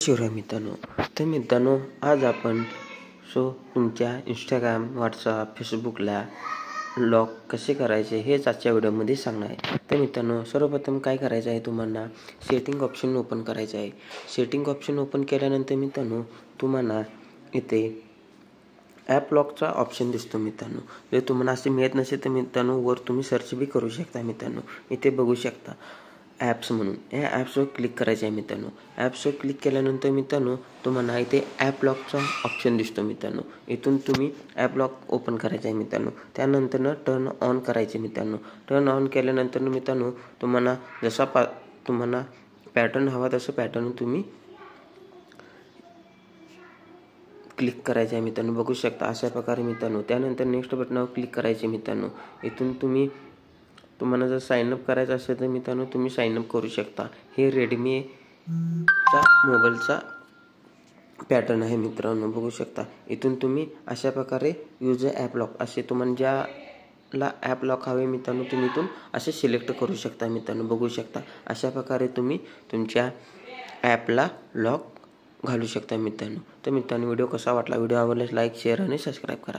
शिवराय मित्रांनो. तर मित्रांनो, आज आपण तुमच्या इंस्टाग्राम, व्हॉट्सअप, फेसबुकला लॉक कसे करायचे हेच आजच्या व्हिडिओमध्ये सांगणार आहे. तर मित्रांनो, सर्वप्रथम काय करायचं आहे, तुम्हाला सेटिंग ऑप्शन ओपन करायचं आहे. सेटिंग ऑप्शन ओपन केल्यानंतर मित्रांनो, तुम्हाला इथे ॲप लॉकचा ऑप्शन दिसतो मित्रांनो. जर तुम्हाला असे मिळत नसेल तर मित्रांनो, वर तुम्ही सर्च बी करू शकता मित्रांनो. इथे बघू शकता ॲप्स म्हणून, या ॲप्सवर क्लिक करायचं आहे मित्रांनो. ॲप्सवर क्लिक केल्यानंतर मित्रांनो, तुम्हाला इथे ॲप लॉकचा ऑप्शन दिसतो मित्रांनो. इथून तुम्ही ॲप लॉक ओपन करायचं आहे मित्रांनो. त्यानंतर टर्न ऑन करायचे मित्रांनो. टर्न ऑन केल्यानंतर मित्रांनो, तुम्हाला जसा तुम्हाला पॅटर्न हवा तसं पॅटर्न तुम्ही क्लिक करायचं आहे मित्रांनो. बघू शकता अशा प्रकारे मित्रांनो. त्यानंतर नेक्स्ट बटनावर क्लिक करायचे मित्रांनो. इथून तुम्हाला जर साईनअप करायचं असेल तर मित्रांनो, तुम्ही साईनअप करू शकता. हे रेडमीचा मोबाईलचा पॅटर्न आहे मित्रांनो. बघू शकता. इथून तुम्ही अशा प्रकारे यूज ॲप लॉक असे तुम्हाला ज्याला ॲप लॉक हवे मित्रांनो, तुम्ही इथून असे सिलेक्ट करू शकता मित्रांनो. बघू शकता अशा प्रकारे तुम्ही तुमच्या ॲपला लॉक घालू शकता मित्रांनो. तर मित्रांनो, व्हिडिओ कसा वाटला, व्हिडिओ आवडल्यास लाईक, शेअर आणि सबस्क्राईब करा.